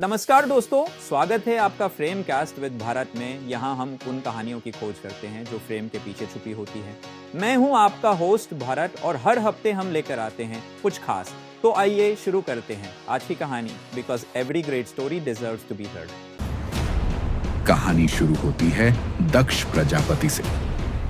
नमस्कार दोस्तों, स्वागत है आपका फ्रेम कास्ट विद भारत में। यहाँ हम उन कहानियों की खोज करते हैं जो फ्रेम के पीछे छुपी होती है। मैं हूँ आपका होस्ट भारत और हर हफ्ते हम लेकर आते हैं कुछ खास। तो आइए शुरू करते हैं आज की कहानी, because every great story deserves to be heard. कहानी शुरू होती है दक्ष प्रजापति से,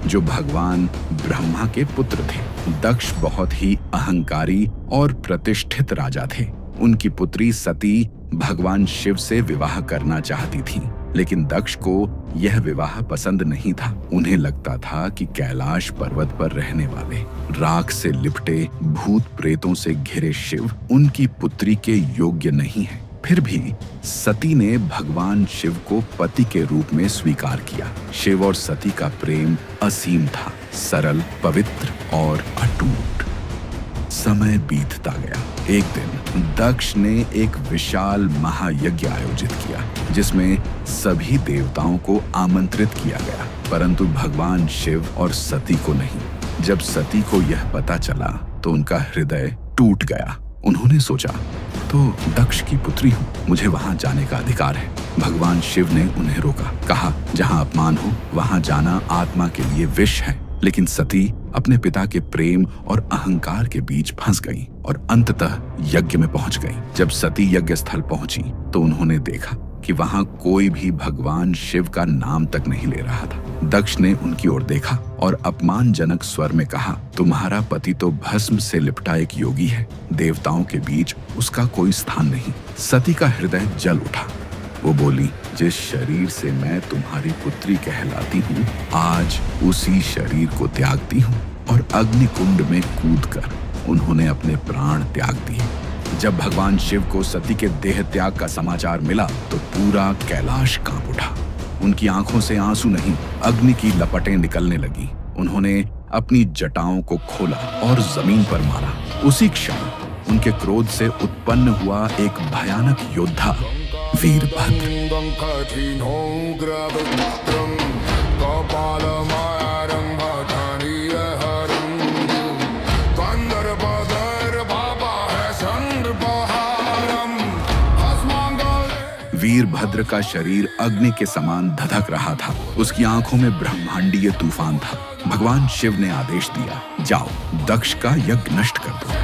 जो भगवान ब्रह्मा के पुत्र थे। दक्ष बहुत ही अहंकारी और प्रतिष्ठित राजा थे। उनकी पुत्री सती भगवान शिव से विवाह करना चाहती थी, लेकिन दक्ष को यह विवाह पसंद नहीं था। उन्हें लगता था कि कैलाश पर्वत पर रहने वाले राख से लिपटे भूत प्रेतों से घिरे शिव उनकी पुत्री के योग्य नहीं है। फिर भी सती ने भगवान शिव को पति के रूप में स्वीकार किया। शिव और सती का प्रेम असीम था, सरल, पवित्र और अटूट। समय बीतता गया। एक दिन दक्ष ने एक विशाल महायज्ञ आयोजित किया, जिसमें सभी देवताओं को आमंत्रित किया गया, परंतु भगवान शिव और सती को नहीं। जब सती को यह पता चला तो उनका हृदय टूट गया। उन्होंने सोचा, तो दक्ष की पुत्री हूँ, मुझे वहां जाने का अधिकार है। भगवान शिव ने उन्हें रोका, कहा, जहां अपमान हो वहां जाना आत्मा के लिए विष है। लेकिन सती अपने पिता के प्रेम और अहंकार के बीच फंस गई और अंततः यज्ञ में पहुंच गई। जब सती यज्ञ स्थल पहुंची तो उन्होंने देखा कि वहां कोई भी भगवान शिव का नाम तक नहीं ले रहा था। दक्ष ने उनकी ओर देखा और अपमानजनक स्वर में कहा, तुम्हारा पति तो भस्म से लिपटा एक योगी है, देवताओं के बीच उसका कोई स्थान नहीं। सती का हृदय जल उठा। वो बोली, जिस शरीर से मैं तुम्हारी पुत्री कहलाती हूँ, आज उसी शरीर को त्यागती हूँ। और अग्निकुंड में कूदकर उन्होंने अपने प्राण त्याग दिए। जब भगवान शिव को सती के देह त्याग का समाचार मिला तो पूरा कैलाश कांप उठा। उनकी आंखों से आंसू नहीं, अग्नि की लपटें निकलने लगी। उन्होंने अपनी जटाओं को खोला और जमीन पर मारा। उसी क्षण उनके क्रोध से उत्पन्न हुआ एक भयानक योद्धा वीरभद्र। वीरभद्र का शरीर अग्नि के समान धधक रहा था। उसकी आंखों में ब्रह्मांडीय तूफान था। भगवान शिव ने आदेश दिया, जाओ दक्ष का यज्ञ नष्ट कर दो।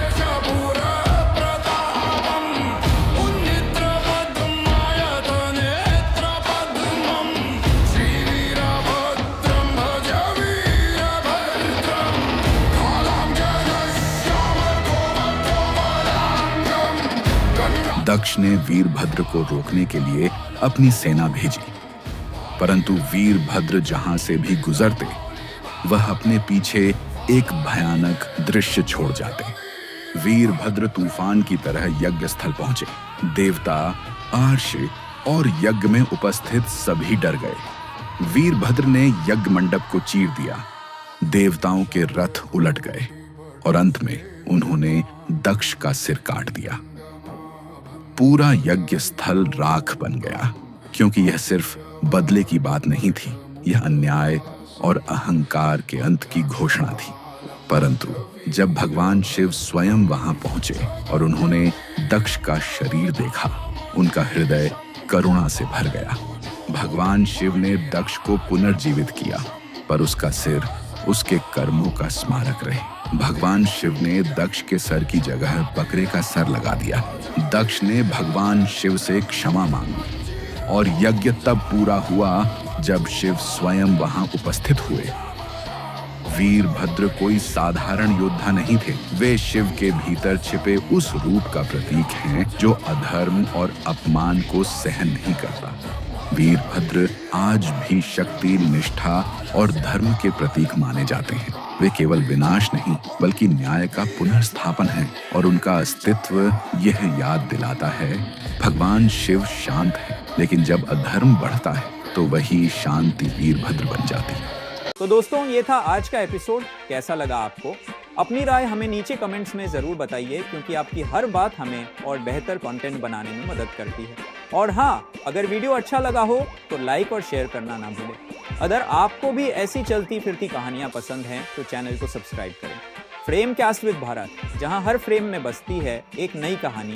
दक्ष ने वीरभद्र को रोकने के लिए अपनी सेना भेजी, परंतु वीरभद्र जहां से भी गुजरते वह अपने पीछे एक भयानक दृश्य छोड़ जाते। वीरभद्र तूफान की तरह यज्ञ स्थल पहुंचे। देवता, महर्षि और यज्ञ में उपस्थित सभी डर गए। वीरभद्र ने यज्ञ मंडप को चीर दिया। देवताओं के रथ उलट गए और अंत में उन्होंने दक्ष का सिर काट दिया। पूरा यज्ञ स्थल राख बन गया, क्योंकि यह सिर्फ बदले की बात नहीं थी, यह अन्याय और अहंकार के अंत की घोषणा थी। परंतु जब भगवान शिव स्वयं वहां पहुंचे और उन्होंने दक्ष का शरीर देखा, उनका हृदय करुणा से भर गया। भगवान शिव ने दक्ष को पुनर्जीवित किया, पर उसका सिर उसके कर्मों का स्मारक रहे। भगवान शिव ने दक्ष के सर की जगह बकरे का सर लगा दिया। दक्ष ने भगवान शिव से क्षमा मांगी और यज्ञ तब पूरा हुआ जब शिव स्वयं वहां उपस्थित हुए। वीरभद्र कोई साधारण योद्धा नहीं थे। वे शिव के भीतर छिपे उस रूप का प्रतीक हैं जो अधर्म और अपमान को सहन नहीं करता। वीरभद्र आज भी शक्ति, निष्ठा और धर्म के प्रतीक माने जाते हैं। वे केवल विनाश नहीं बल्कि न्याय का पुनर्स्थापन है, और उनका अस्तित्व यह याद दिलाता है, भगवान शिव शांत है, लेकिन जब अधर्म बढ़ता है तो वही शांति वीरभद्र बन जाती है। तो दोस्तों, ये था आज का एपिसोड। कैसा लगा आपको? अपनी राय हमें नीचे कमेंट्स में जरूर बताइए, क्योंकि आपकी हर बात हमें और बेहतर कंटेंट बनाने में मदद करती है। और हाँ, अगर वीडियो अच्छा लगा हो तो लाइक और शेयर करना ना भूलें। अगर आपको भी ऐसी चलती फिरती कहानियां पसंद हैं तो चैनल को सब्सक्राइब करें। फ्रेम कास्ट विद भारत, जहां हर फ्रेम में बसती है एक नई कहानी।